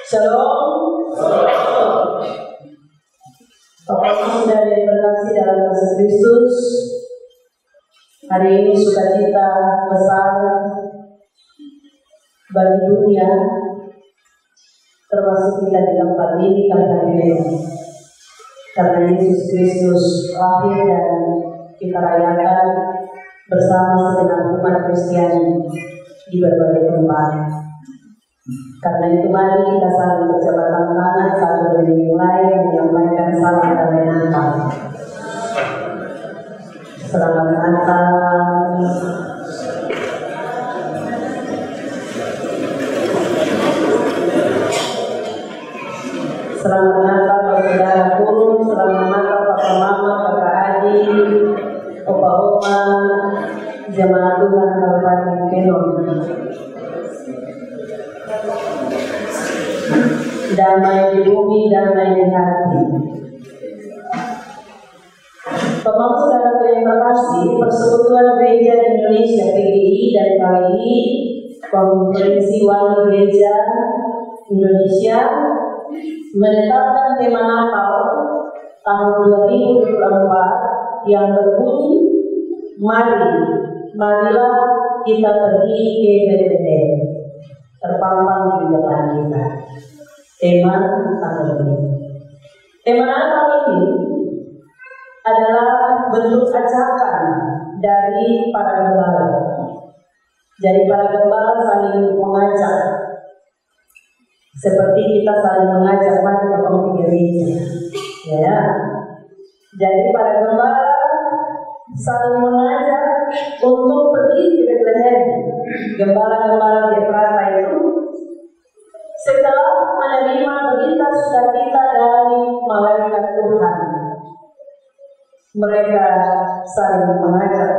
Shalom. Bapak Ibu saudara yang terkasih dalam Yesus Kristus, hari ini sukacita besar bagi dunia, termasuk kita di tempat ini karena Yesus Kristus lahir dan kita rayakan bersama segenap umat Kristiani di berbagai tempat. Karena itu mari kita saling berjabat tangan satu demi yang lain menyampaikan salam damai Natal. Selamat Natal. Selamat Natal saudaraku, selamat Natal papa mama, kakak adik, opa oma, jemaat Tuhan Kabupaten Kenon. Damai di bumi, damai di hati. Bapak saudara yang terkasih, Persekutuan Gereja Indonesia PGI dan kali ini Konferensi Wali Gereja Indonesia menetapkan tema Natal tahun 2024 yang berbunyi, marilah kita pergi ke Bethlehem. Terpampang di depan kita. Tema Natal ini. Tema Natal ini adalah bentuk ajakan dari para gembala. Jadi para gembala saling mengajak, seperti kita saling mengajak mari ke gereja. Ya. Jadi para gembala saling mengajak untuk pergi ke Bethlehem. Gembala-gembala di Efrata itu setelah menerima berita sukacita dari malaikat Tuhan, mereka saling mengajak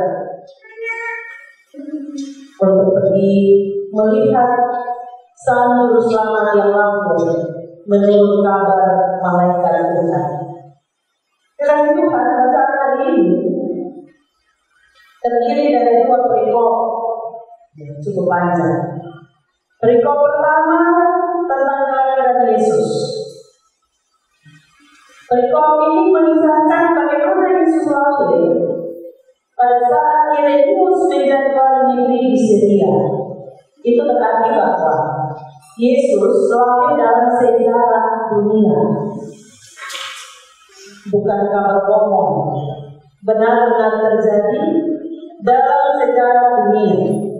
untuk pergi melihat sang juru selamat yang lampau menurut kabar malaikat Tuhan. Firman Tuhan bacaan hari ini terdiri dari dua perikop cukup panjang. Perikop pertama tentang kelahiran Yesus. Perikop ini mengisahkan bagaimana Yesus lahir pada saat Kirenius menjadi wali negeri di Syria. Itu berarti bahwa Yesus lahir dalam sejarah dunia, bukan kabar bohong, benar-benar terjadi dalam sejarah dunia.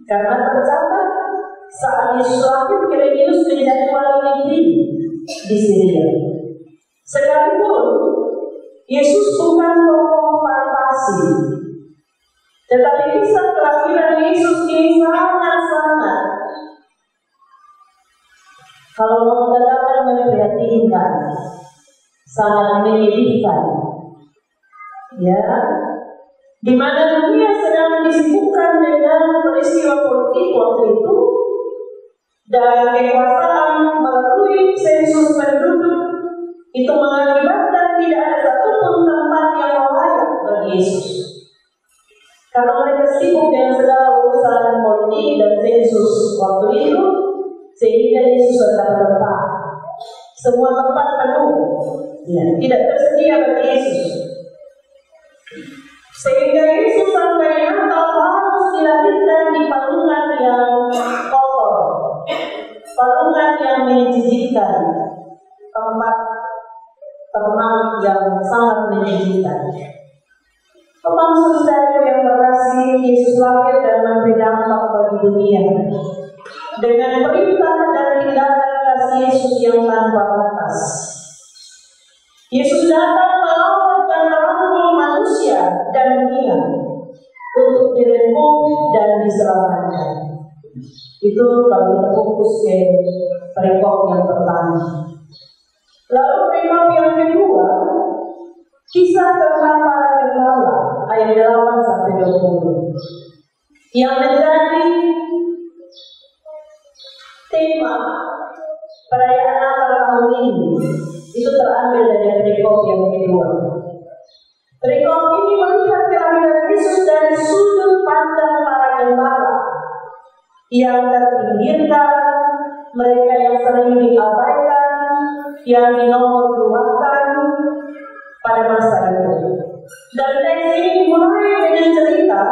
Karena tercatat saat Yesus lahir, Kirenius menjadi wali negeri di Syria. Sekalipun Yesus bukan tokoh fantasi, tetapi kisah kelahiran Yesus ini sangat-sangat, kalau mau katakan, memprihatinkan, sangat menyedihkan. Ya, di mana dunia sedang disibukkan dengan peristiwa politik waktu itu dan kekuasaan melalui sensus penduduk itu mengakibatkan tidak ada satupun tempat yang layak bagi Yesus. Karena mereka sibuk dengan segala urusan politik dan sensus waktu itu, sehingga Yesus tetap terletak. Semua tempat penuh, ya, tidak tersedia bagi Yesus. Sehingga Yesus sampai Natal harus dilahirkan di palungan yang kotor, palungan yang menjijikkan, tempat ternak yang sangat menjijikkan. Bapak saudara yang terkasih, Yesus lahir dan memberi dampak bagi dunia dengan perintah dan tindakan kasih Yesus yang tanpa batas. Yesus datang melawan dan merangkul manusia dan dunia untuk direngkuh dan diselamatkan. Itu kalau kita fokus ke perikop yang pertama. Lalu perikop yang kedua, kisah tentang para gembala ayat 8-20 yang menjadi tema perayaan Natal tahun ini. Itu terambil dari perikop yang kedua. Perikop ini melihat kelahiran Yesus dari sudut pandang para gembala yang terpinggirkan, mereka yang sering diabaikan, yang dinomorduakan pada masa itu. Dan teks ini dimulai dengan cerita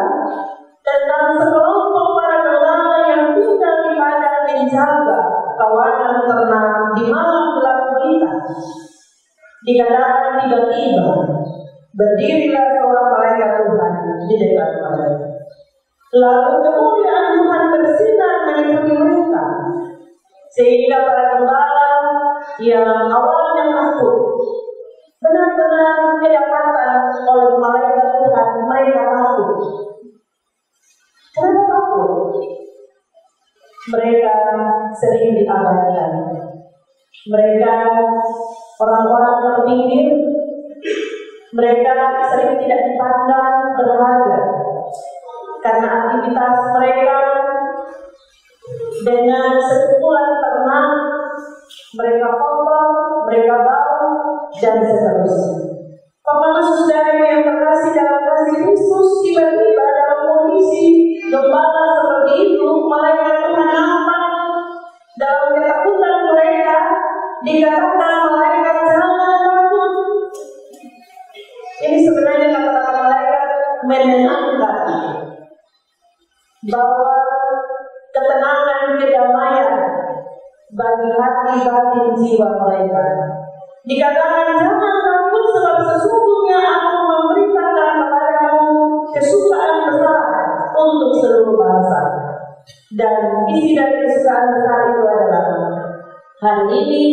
tentang sekelompok para gembala yang tinggal di padang menjaga kawanan ternak di malam gelap gulita. Dikatakan tiba-tiba berdirilah seorang malaikat Tuhan di dekat mereka. Lalu kemuliaan Tuhan bersinar meliputi mereka, sehingga para gembala yang awalnya takut benar-benar kedapatan oleh malaikat Tuhan. Mereka takut. Kenapa takut? Mereka sering diabaikan. Mereka orang-orang terpinggir. Mereka sering tidak dipandang berharga karena aktivitas mereka dengan sekumpulan ternak, mereka kotor, mereka bau, dan seterusnya. Bapak saudara yang terkasih dalam kasih Kristus, tiba-tiba dalam kondisi gembala seperti itu, malaikat Tuhan nampak. Dalam ketakutan mereka dikatakan malaikat jangan takut. Ini sebenarnya kata-kata malaikat menenangkan bahwa ketenangan, kedamaian bagi hati batin jiwa mereka. Dikatakan jangan takut sebab sesungguhnya aku memberitakan kepadamu kesukaan besar untuk seluruh bangsa. Dan isi dari kesukaan besar itu adalah hari ini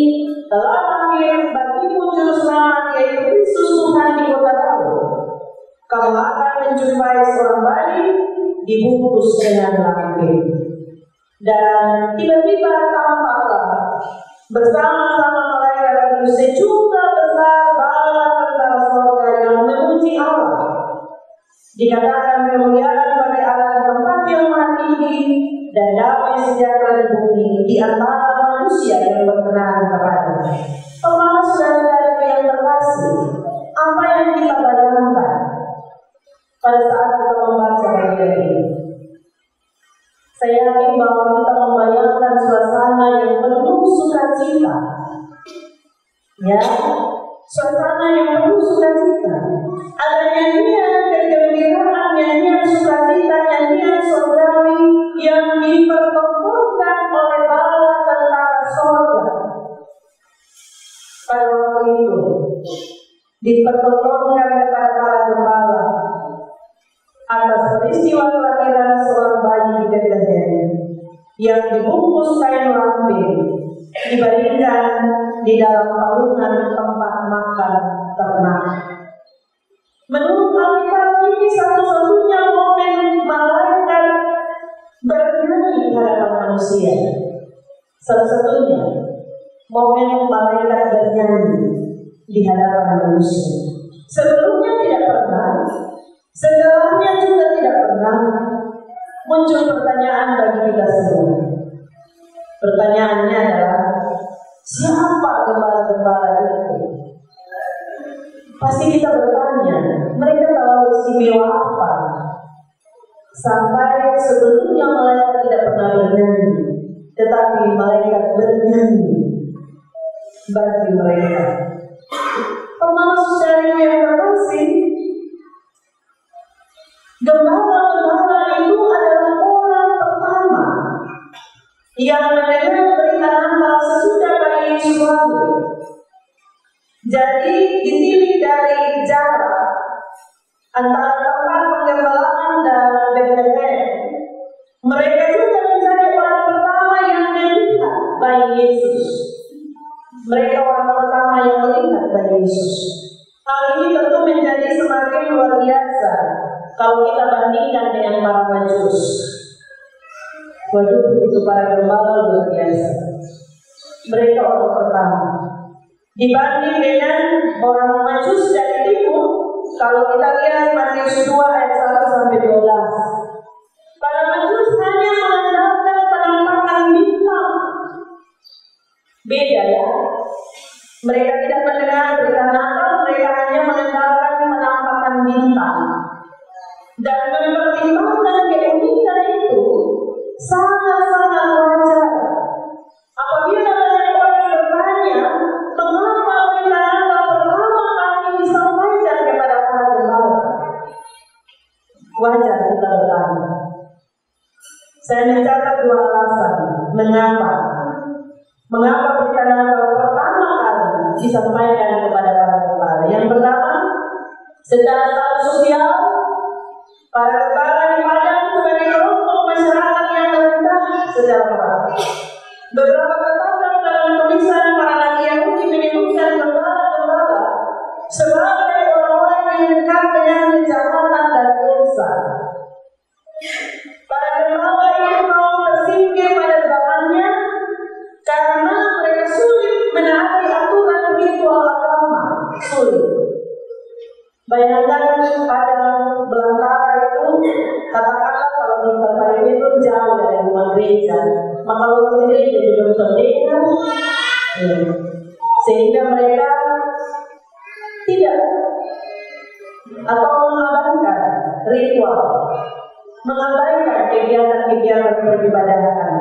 telah lahir bagimu juru selamat yaitu Kristus Tuhan di kota Daud. Kamu akan menjumpai seorang bayi dibungkus dengan lampin. Dan tiba-tiba tampaklah bersama-sama malaikat itu sejumlah besar bala tentara surga yang memuji Allah. Dikatakan kemuliaan bagi Allah di tempat yang maha tinggi dan damai sejahtera di bumi di antara manusia yang berkenan kepadanya. Pemahaman saudara-saudara yang terkasih, apa yang kita bayangkan pada saat kita membaca bagian ini? Saya yakin bahwa kita membayangkan suasana yang penuh sukacita, ya, suasana yang penuh sukacita. Ada nyanyian kegembiraan, nyanyian sukacita, nyanyian surgawi yang dipertontonkan oleh bala tentara surga. Pada waktu itu dipertontonkan kepada para gembala atas peristiwa kelahiran seorang bayi di Bethlehem yang dibungkus kain lampin, dibandingkan di dalam palungan tempat makan ternak. Menurut Alkitab ini satu-satunya momen malaikat bernyanyi di hadapan manusia. Satu-satunya momen malaikat bernyanyi di hadapan manusia. Sebelumnya tidak pernah, setelahnya juga tidak pernah muncul pertanyaan bagi kita semua. Pertanyaannya adalah, siapa gembala-gembala itu? Pasti kita bertanya, mereka terlalu istimewa apa? Sampai sebelumnya malaikat tidak pernah bernyanyi, tetapi malaikat bernyanyi bagi mereka. Pemahaman saudara yang terkasih, gembala-gembala itu adalah orang pertama yang mendengar berita Natal sesudah bayi Yesus lahir. Jadi ditilik dari jarak antara tempat penggembalaan dan Bethlehem. Mereka juga menjadi orang pertama yang melihat bayi Yesus. Mereka orang pertama yang melihat bayi Yesus. Hal ini tentu menjadi semakin luar biasa kalau kita bandingkan dengan para Majus. Waduh, itu para gembala luar biasa. Mereka orang pertama. Dibanding dengan orang Majus dari timur, kalau kita lihat Matius 2 ayat 1-12. Para Majus hanya mengandalkan penampakan bintang. Beda ya. Mereka tidak mendengar berita Natal, mereka hanya mengandalkan penampakan bintang. Dan mempertimbangkan keunikan itu sangat-sangat wajar. Mengapa? Mengapa berita Natal pertama kali disampaikan kepada para tentara? Yang pertama, secara status sosial, para tentara dipandang sebagai kelompok masyarakat yang rendah secara moral. Beberapa terdapat dalam tulisan para nabi Yahudi menyebutkan gembala-gembala sebagai orang-orang yang dekat dengan kejahatan dan dosa. Para gembala itu kaum tersingkir pada zamannya karena mereka sulit menaati aturan ritual agama. Sulit. Bayangkan pada belantara itu, katakanlah kalau di tempat itu jauh dari rumah gereja, maka kalau gereja juga berbeda, sehingga mereka tidak atau mengabaikan ritual, mengabaikan kegiatan-kegiatan peribadahan.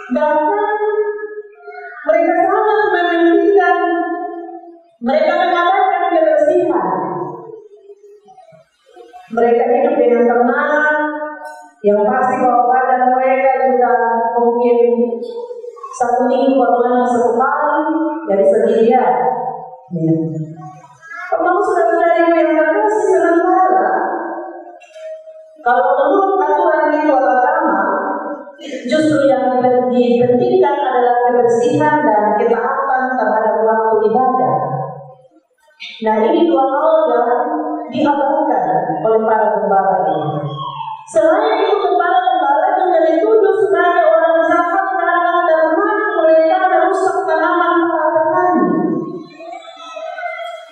Bahkan mereka sangat mementingkan, mereka mengabaikan kebersihan. Mereka hidup dengan tenang, yang pasti bahwa badan mereka juga mungkin 1 minggu baru sekali dari sendirian. Memang saudara-saudari yang terkasih sementara, kalau menurut aturan ritual agama, justru yang dipentingkan adalah kebersihan dan ketaatan terhadap waktu ibadah. Nah, ini dua hal yang diabaikan oleh para gembala ini. Selain itu, gembala-gembala juga dituduh sebagai orang jahat karena mereka merusak tanaman para petani.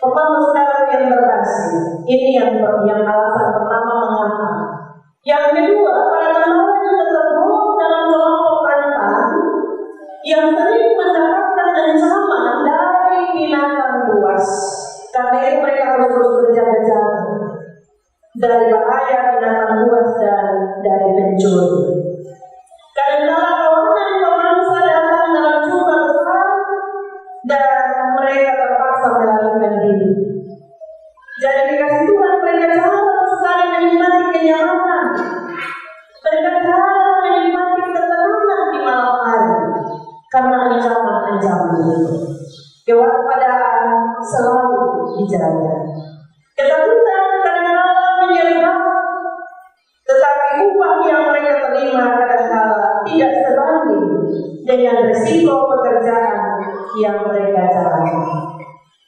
Bapak saudara yang terkasih, ini yang alasan pertama mengapa. Yang kedua, para gembala juga tergolong dalam kelompok rentan yang sering mendapatkan ancaman dari binatang buas. Karena itu mereka harus terus berjaga-jaga dari bahaya binatang buas dan dari pencuri. Kadang-kadang kawanan pemangsa datang dalam jumlah besar dan mereka terpaksa melarikan diri. Jadi dikasih Tuhan mereka jarang sekali menikmati kenyamanan. Mereka jarang menikmati ketenangan di malam hari karena ancaman-ancaman itu. Kewaspadaan selalu dijaga. Ketakutan kadang-kadang menyerang, tetapi upah yang mereka terima kadang-kadang tidak sebanding dengan risiko pekerjaan yang mereka jalani.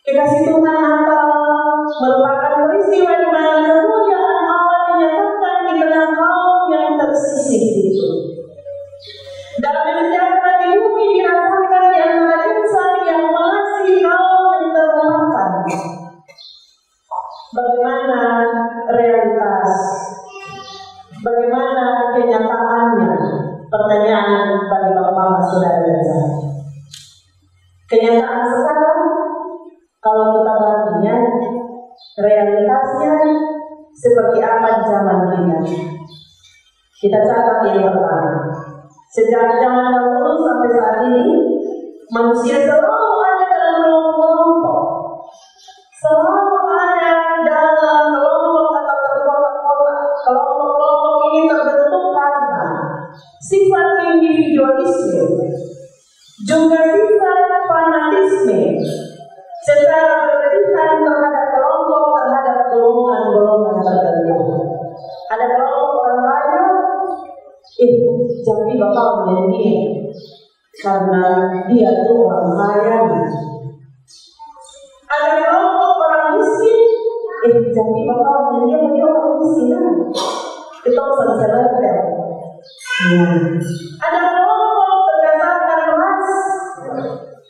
Kekasih Tuhan, Natal merupakan peristiwa di mana kemuliaan Allah dinyatakan di tengah kaum yang tersisih itu. Damai sejahtera di bumi dirasakan di antara insan yang mengasihi kaum yang terlupakan. Bagaimana realitas? Bagaimana kenyataannya? Pertanyaan bagi Bapak Saudara dan saya. Kenyataan sekarang, kalau kita bandingkan, realitasnya seperti apa di zaman kita? Kita catat yang pertama. Sejak zaman dahulu sampai saat ini, manusia selalu ada dalam kelompok. Selalu ada dalam kelompok atau terkotak-kotak. Kelompok-kelompok ini terbentuk karena sifat individualisme, juga sifat fanatisme, secara berlebihan terhadap kelompok, terhadap golongan-golongan tertentu. Ada kelompok orang kaya, jadi bapak menjadi dia karena dia itu orang kaya. Ada kelompok orang miskin, jadi bapak menjadi dia orang miskin. Itu saudara. Ada kelompok berdasarkan ras,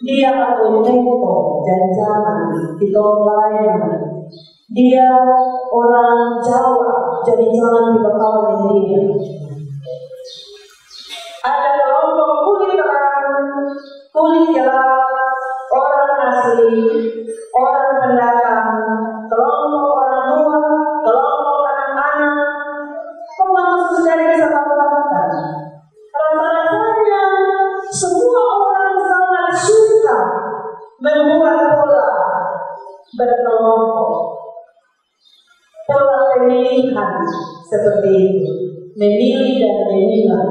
dia atau neto dan zaman ditolak. Dia orang Jawa, jadi jangan dibawa menjadi dia. Ada kelompok kulit terang, kulit gelap, orang asli, orang pendatang, kelompok orang tua, kelompok anak-anak. Pemaksud dari kesepakatan. Rasa-rasanya semua orang sangat suka membuat pola berkelompok, pola pemilihan seperti itu, memilih dan memilah.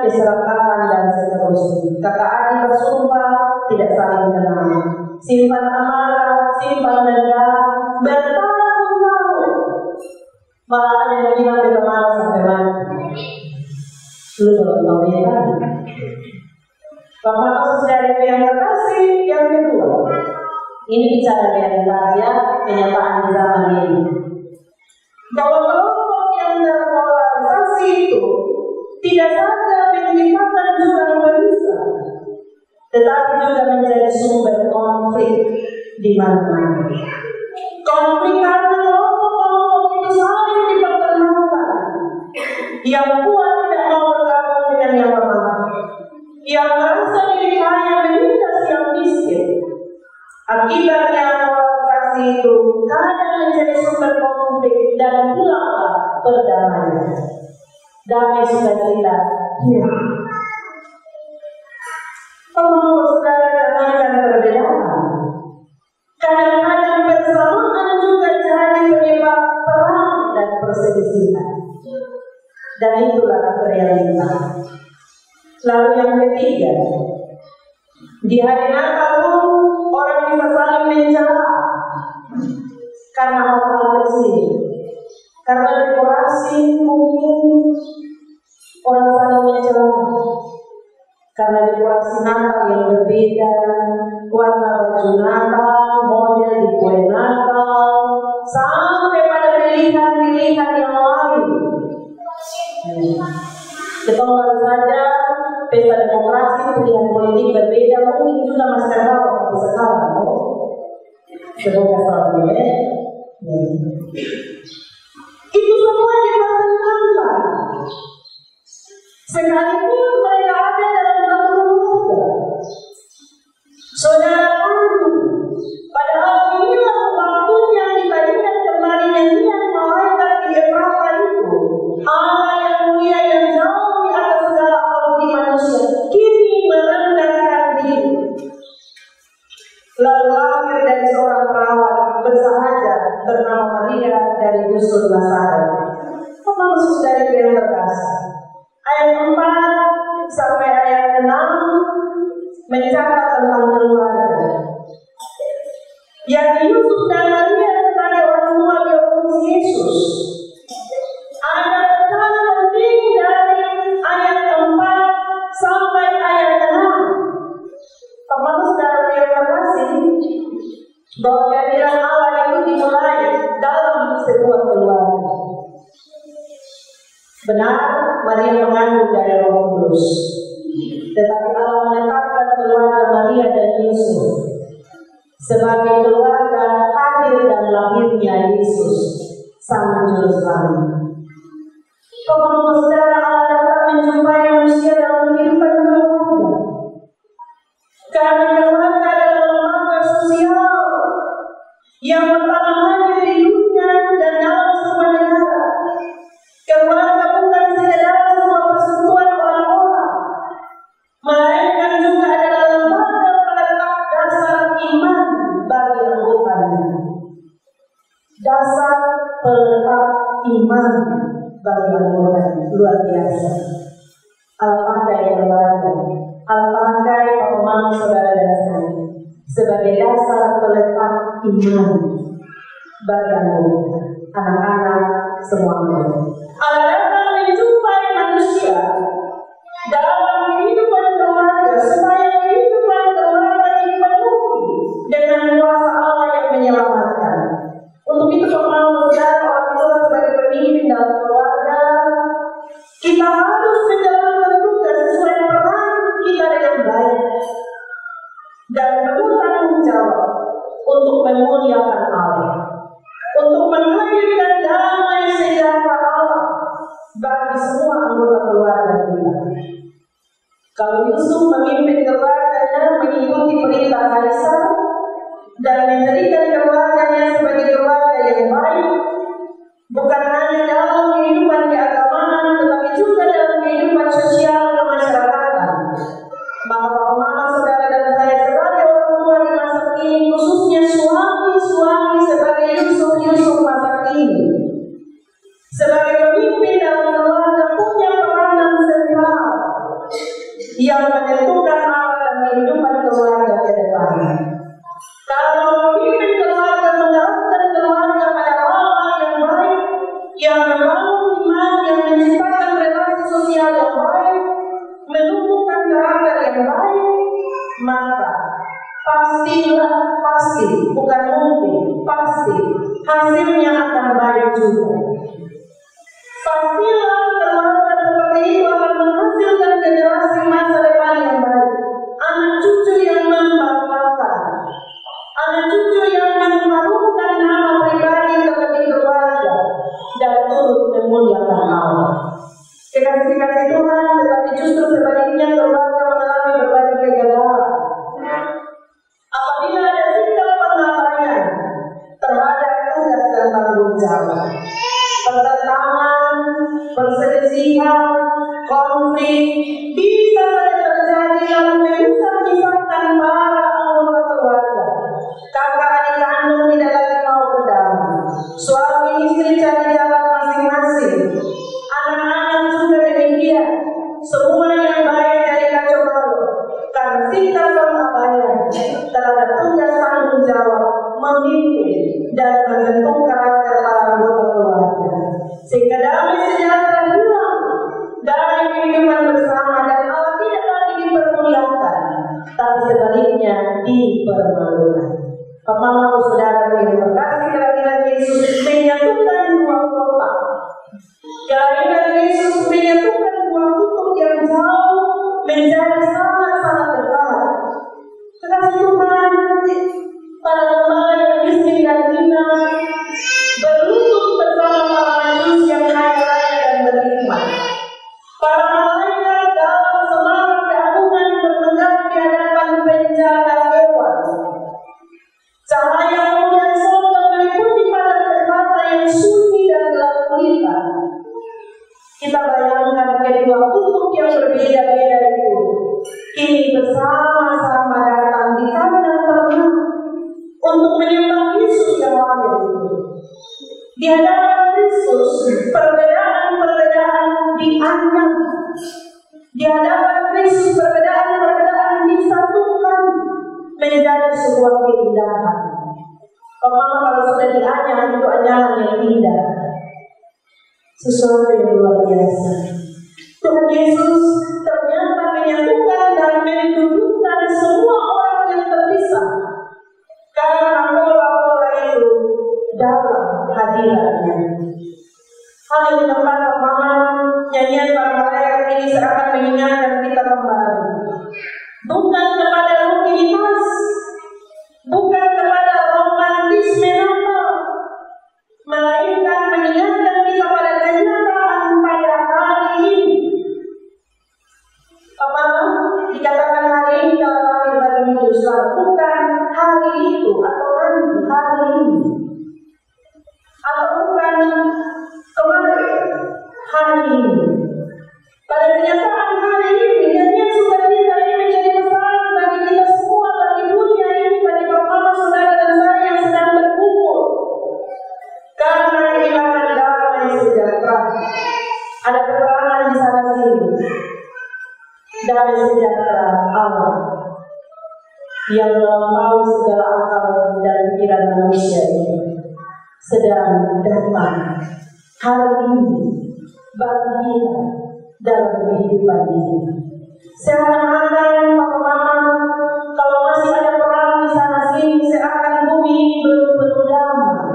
diserahkan dan seterusnya. Kakak adik bersumpah tidak saling kenal, simpan amarah, simpan dendam, bertahun-tahun. Malah ada yang bilang kita marah sampai mati. Lu belum tahu ya kan? Bapak maksud dari yang terkasih yang kedua. Ini bicara realitas ya, kenyataan di zaman ini. Bahwa kelompok yang terpolarisasi itu tidak saja menyebabkan juga gelisah, tetapi juga menjadi sumber konflik di mana-mana. Konflik karena kelompok-kelompok itu saling dipertemukan. Yang kuat tidak mau bergabung dengan yang lemah, yang merasa diri kaya menindas yang miskin. Akibatnya polarisasi itu kadang menjadi sumber konflik dan hilanglah perdamaian. Damai sukacita hilang. Kalau saudara jangankan perbedaan, kadang-kadang persamaan juga jadi penyebab perang dan perselisihan. Dan itulah realita. Lalu yang ketiga, di hari Natal pun orang bisa saling mencela karena hal-hal kecil, karena dekorasi mungkin orang saling mencela karena dekorasi Natal yang berbeda, warna baju Natal, model di kue Natal, sampai pada pilihan-pilihan yang lain. Ketahuan saja pesta demokrasi, pilihan politik berbeda, mungkin juga masih terbawa waktu sekarang. Semoga selalu ya. Itu semua dipertentangkan. Sekalipun mereka ada dalam satu keluarga. Saudara kandung, padahal inilah waktunya kita ingat kembali nyanyian malaikat di Efrata itu. Allah yang mulia yang jauh di atas segala di manusia, kini merendahkan diri. Lalu lahir dari seorang perawat bersahaja bernama Maria dari dusun Nazaret. Apa maksud dari yang terkasih? Ayat 4 sampai ayat 6 mencatat tentang keluarga. Yang Yusuf dan Maria sebagai orang tua biologis Yesus. Ada pesan penting dari ayat 4 sampai ayat 6. Teman saudara yang terkasih, bahwa kehadiran Allah itu dimulai dalam sebuah keluarga. Benar, Maria mengandung dari Roh Kudus, tetapi Allah menetapkan keluarga Maria dan Yesus sebagai keluarga hadir dan lahirnya Yesus, Sang Juru Selamat. Kalau saudara Allah datang menjumpai manusia dalam kehidupan keluarga, karena keluarga adalah lembaga sosial yang pertama hadir di dunia dan dalam semua negara. Keluarga bukan sekedar sebuah persatuan orang-orang, melainkan juga adalah lembaga peletak dasar iman bagi anggotanya. Dasar peletak iman bagi anggotanya luar biasa. Al-Fatihah keluarga, Al-Fatihah pemahaman saudara dan saya sebagai dasar peletak iman bagi anggota, anak-anak semuanya. Allah datang menjumpai manusia dalam kehidupan keluarga supaya kehidupan keluarga dipenuhi dengan kuasa Allah yang menyelamatkan. Untuk itu pemahaman saudara orang tua sebagai pemimpin dalam keluarga, kita harus menjalankan tugas sesuai peran kita dengan baik dan penuh tanggung jawab untuk memuliakan Allah, untuk menghadirkan damai sejahtera Allah bagi semua anggota keluarga kita. Kalau Yusuf memimpin keluarganya mengikuti perintah Kaisar dan menjadikan keluarganya sebagai keluarga yang baik, bukan hanya dalam kehidupan keagamaan, tetapi juga dalam kehidupan sosial kemasyarakatan, maka pemahaman saudara dan saya sebagai orang tua di masa kini, khususnya suami-suami sebagai Yusuf masa kini, sebagai pemimpin dalam keluarga punya peranan sentral juga. Pastilah keluarga seperti itu akan menghasilkan generasi masa depan yang baik, anak cucu yang membanggakan, anak cucu yang mengharumkan nama pribadi seperti keluarga dan turut memuliakan Allah. Kekasih-kekasih Tuhan, tetapi justru sebaliknya keluarga mengalami berbagai kegagalan apabila ada sikap pengabaian terhadap tugas dan tanggung jawab, pertentangan, perselisihan, konflik bisa saja terjadi lalu memisah-misahkan para anggota keluarga. Kakak adik kandung tidak lagi mau berdamai, suami istri cari jalan masing-masing, anak-anak juga demikian. Semua yang baik dari kacau balau karena sikap pengabaian terhadap tugas tanggung jawab memimpin dan membentuk karakter para anggota keluarga, sehingga damai sejahtera hilang dari kehidupan bersama dan Allah tidak lagi dipermuliakan, tapi sebaliknya dipermalukan. Bapak-bapak saudara yang terkasih, kehadiran Yesus menyatukan dua kota. Kehadiran Yesus menyatukan dua kutub yang jauh menjadi sangat-sangat dekat. Kekasih Tuhan, para gembala yang miskin dan hina berlutut bersama para majusi yang kaya raya dan berhikmat. Para malaikat dalam semangat keagungan bertegak di hadapan penjaga hewan. Cahaya kemuliaan surga meliputi pada permata yang sunyi dan gelap gulita. Kita bayangkan kedua kutub yang berbeda-beda itu kini bersama-sama datang di kandang ternak untuk menyembah Yesus yang lahir. Di hadapan Kristus, perbedaan-perbedaan dianyam. Di hadapan Kristus, perbedaan-perbedaan disatukan menjadi sebuah keindahan. Memang kalau sudah dianyam, itu anyaman yang indah, sesuatu yang luar biasa. Tuhan Yesus ternyata menyatukan dan mendudukkan semua orang yang terpisah karena pola-pola itu dalam hadiratnya. Hal yang tempat pertama, nyanyian para malaikat ini seakan mengingatkan kita kembali, bukan kepada rutinitas, bukan kepada romantisme Natal, melainkan mengingatkan kita pada kenyataan pada hari ini. Apa dikatakan hari ini dalam lahir batin hidup selalu, bukan hari itu atau nanti, hari ini, atau bukan kemarin, hari ini. Pada kenyataan hari ini, dan sukacita ini menjadi pesan bagi kita semua, bagi dunia ini, bagi bapak, saudara dan saya yang sedang berkumpul. Karena kehilangan damai sejahtera. Ada keterangan di sana sini. Damai sejahtera Allah yang melampaui segala akal dan pikiran manusia ini sedang datang hari ini bagi kita dalam kehidupan ini. Seakan-akan Bapak-Bapak, kalau masih ada perang di sana sini, seakan bumi ini belum penuh damai.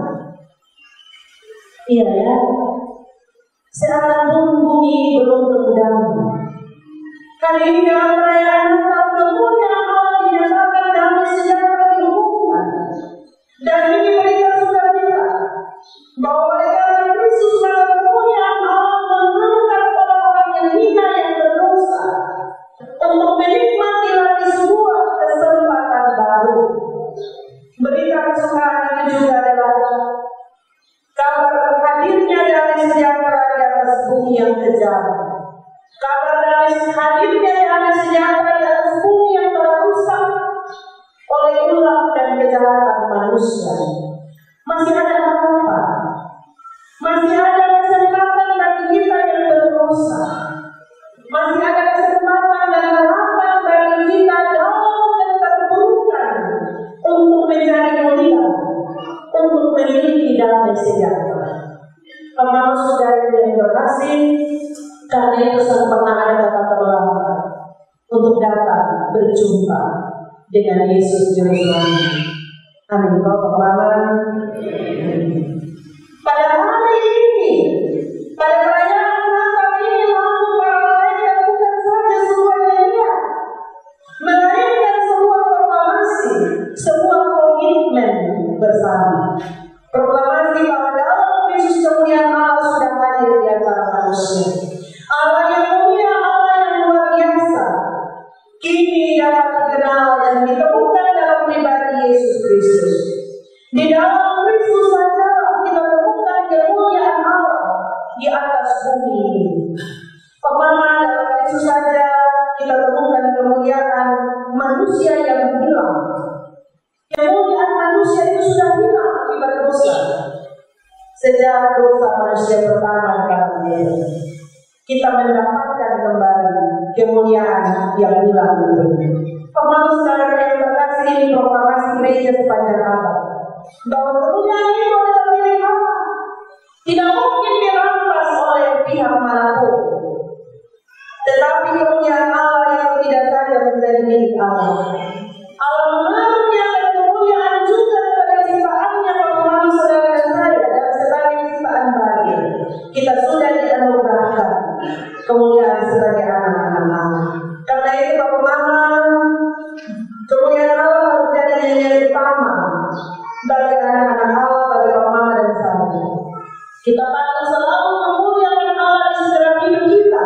Iya ya, seakan bumi ini belum penuh damai. Hari ini dalam perayaan Natal, kemuliaan Allah dinyatakan damai sejahtera diumumkan. Dan ini berita sukacita bahwa oleh karena Kristus maka kemuliaan Allah mengangkat orang-orang yang hina yang berdosa untuk menikmati lagi sebuah kesempatan baru. Berita kesukaan itu juga adalah kabar hadirnya damai sejahtera di atas bumi yang kejam. Kabar hadirnya damai sejahtera di atas bumi yang telah rusak oleh ulah dan kejahatan manusia. Masih ada harapan, masih ada kesempatan bagi kita yang berdosa, masih ada kesempatan dan harapan bagi kita dalam keterpurukan untuk menjadi mulia, untuk memiliki damai sejahtera. Teman saudara yang terkasih, karena itu sempurna ada kata terlambat untuk datang berjumpa dengan Yesus Juru Selamat. Amin. Pada hari manusia. Allah yang mulia, Allah yang luar biasa, kini dapat dikenal dan ditemukan dalam pribadi Yesus Kristus. Di dalam Kristus saja kita temukan kemuliaan Allah di atas bumi ini. Pemahaman dalam Kristus saja kita temukan kemuliaan manusia yang hilang. Kemuliaan manusia itu sudah hilang akibat dosa. Sejak dosa manusia pertama kali kita mendapatkan kembali kemuliaan yang hilang itu. Pemahaman saudara yang terkasih, ini proklamasi gereja sepanjang abad bahwa kemuliaan itu adalah milik Allah, tidak mungkin dirampas oleh pihak manapun. Tetapi kemuliaan Allah yang tidak saja menjadi milik Allah, Allah mengaruniakan kemuliaan juga kepada ciptaannya, pemahaman saudara dan saya, dan sebagai ciptaan baru kita sudah dianugerahkan kemuliaan sebagai anak-anak Allah. Karena itu pemahaman kemuliaan Allah menjadi yang utama bagi anak-anak Allah, bagi pemahaman dan saya. Kita patut selalu memuliakan Allah di setiap hidup kita,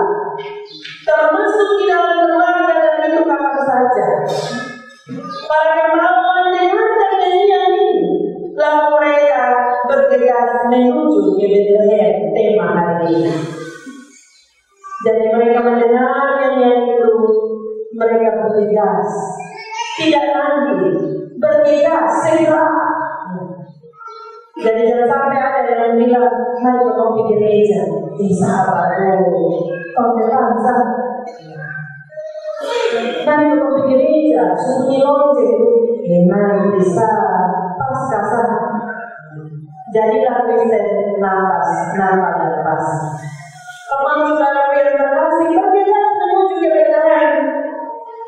termasuk di dalam keluarga dan itu kapan saja. Para jemaat mendengarkan nyanyian ini, lalu mereka bergegas menuju ke Bethlehem, tema hari ini. Jadi mereka mendengar nyanyian itu, mereka bergegas, tidak nanti, bergegas segera. Jadi jangan sampai ada yang bilang, mari kita pergi gereja, bisa apa tuh? Tahun depan sah. Mari kita pergi gereja, sunyi lonceng, mari bisa pasca sah. Jadilah Kristen nafas dan pas. Pemahaman saudara yang terkasih, bergegas menuju ke Bethlehem.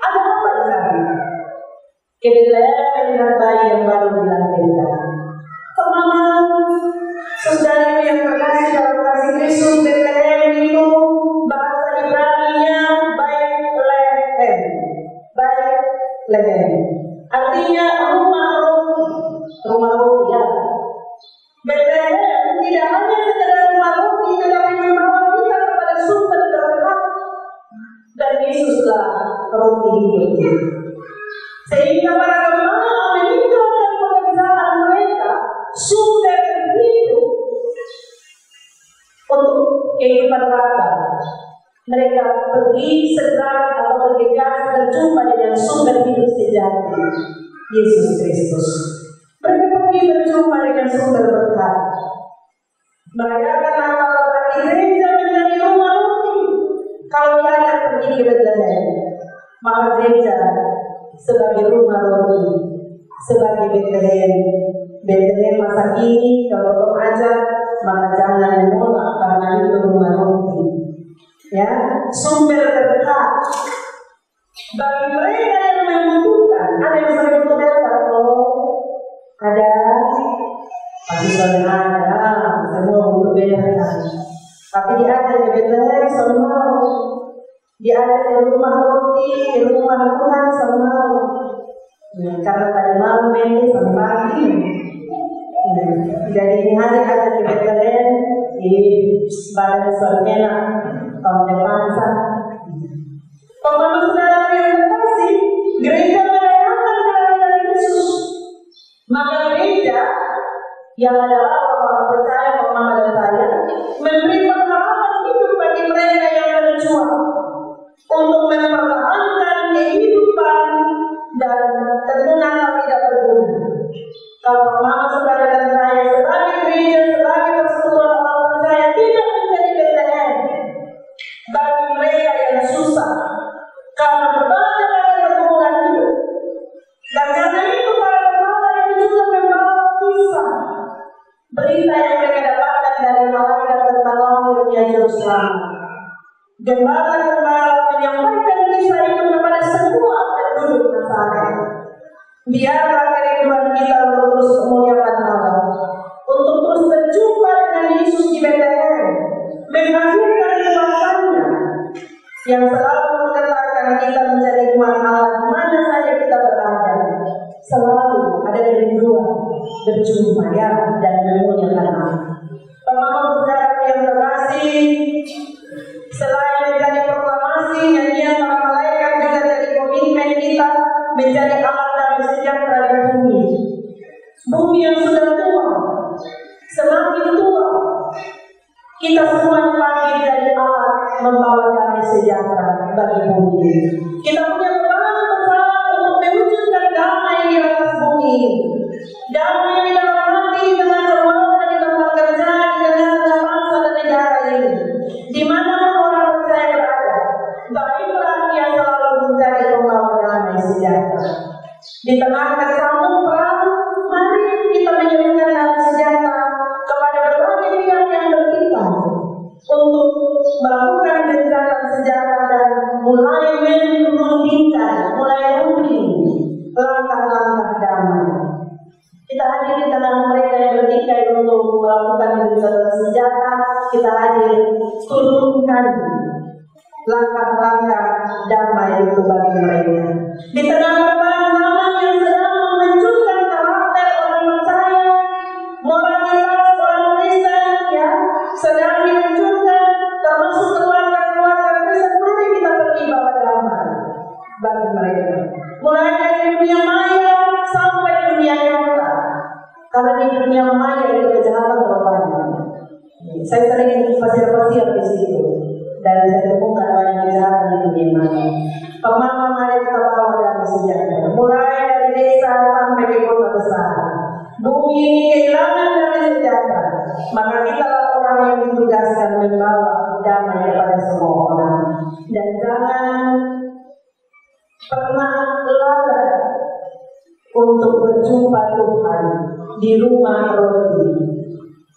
Ada apa di sana? Ke Bethlehem melihat bayi yang baru dilahirkan. Pemahaman saudara yang terkasih dalam kasih Kristus, Bethlehem itu bahasa Ibrani-nya Bethlehem, artinya rumah roti ya. Bethlehem tidak hanya sekedar rumah roti, tetapi membawa kita kepada sumber berkat, dan Yesuslah roti hidup. Sehingga para jemaat meninggalkan pekerjaan mereka, sumber hidup untuk kehidupan mereka. Mereka pergi segera atau bergegas berjumpa dengan sumber hidup sejati, Yesus Kristus. Mereka pergi berjumpa dengan sumber berkat. Merayakan Natal berarti gereja menjadi rumah roti. Kalau kita pergi ke Bethlehem, maka gereja sebagai rumah roti, sebagai Bethlehem. Bethlehem masa kini kalau ajak, maka jangan menolak karena itu rumah roti. Ya, sumber berkat bagi mereka yang membutuhkan. Ada yang sering berkata, ada pasti saudara ada semua butuh berkat. Tapi diajak ke Bethlehem semua, diajak ke rumah roti, ke rumah Tuhan semua. Karena tadi malam ini sampai pagi. Jadi ini hari ada ke Bethlehem di Badan Sorgena tahun depan sah. Pemahaman saudara yang terkasih, gereja merayakan kelahiran Yesus. Maka gereja yang adalah orang percaya, pemahaman dan saya, memberi pengharapan hidup bagi mereka yang berjuang untuk mempertahankan kehidupan dan tentunya tidak berguna. Kalau pemahaman saudara dan saya sebagai gereja, sebagai persekutuan orang percaya tidak menjadi Bethlehem bagi mereka yang susah, karena berbagai pergumulan hidup. Dan karena itu para gembala itu juga membawa kisah berita yang mereka dapatkan dari malaikat tentang lahirnya juru selamat. Gembala-gembala menyampaikan kisah itu kepada semua penduduk Nazaret. Biarlah kerinduan kita untuk terus memuliakan Allah, untuk terus berjumpa dengan Yesus di Bethlehem, menghadirkan kuasanya yang selalu mengatakan kita menjadi umat Allah di mana saja kita berada. Selalu ada kerinduan berjumpa ya dan memuliakan Allah. Pemahaman saudara yang terkasih, Selain menjadi proklamasi nyanyian para malaikat, juga jadi komitmen kita menjadi alat damai sejahtera di bumi. Bumi yang sudah tua, semakin tua, kita semua dipanggil dari alat membawa damai sejahtera bagi bumi. Kita punya beban besar untuk mewujudkan damai di atas bumi. Damai di dalam hati, dengan keluarga, di tempat kerja, di negara, bangsa dan negara ini. Di mana orang percaya berada, baiklah yang selalu menjadi pembawa damai sejahtera. Di tengah kecampur perang, mari kita menyerukan damai sejahtera kepada berbagai pihak yang berkaitan untuk melakukan gencatan senjata dan mulai merundingkan, mulai runding langkah-langkah damai. Kita hadir di tengah mereka yang bertikai untuk melakukan gencatan senjata. Kita hadir turunkan langkah-langkah damai itu bagi mereka. Di tengah berbagai zaman yang sedang menghancurkan karakter orang percaya, moralitas orang Kristen, ya, sedang dihancurkan, termasuk keluarga-keluarga Kristen. Mari kita pergi bawa damai bagi mereka. Mulai dari dunia maya sampai dunia nyata. Karena di dunia maya itu kejahatan terbanyak. Saya sering pasir-pasir di situ, dan saya temukan banyak kejahatan di dunia maya. Kemana mari kita bawa damai sejahtera, mulai dari desa sampai ke kota besar. Bumi ini kehilangan damai sejahtera, maka kita orang yang ditugaskan membawa damai kepada semua orang. Dan jangan pernah lalai untuk berjumpa Tuhan di rumah roti,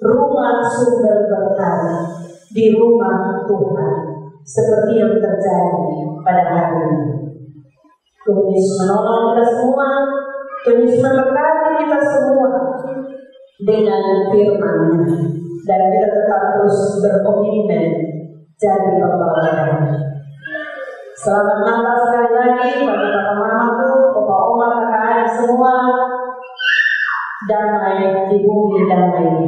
rumah sumber berkah, di rumah Tuhan, seperti yang terjadi pada hari ini. Tuhan Yesus menolong kita semua, Tuhan Yesus memberkati kita semua dengan firman-Nya, dan kita tetap terus berkomitmen jadi pembawa damai. Selamat Natal sekali lagi bagi papa mamaku, papa oma, kakak adik semua. Damai di bumi, damai di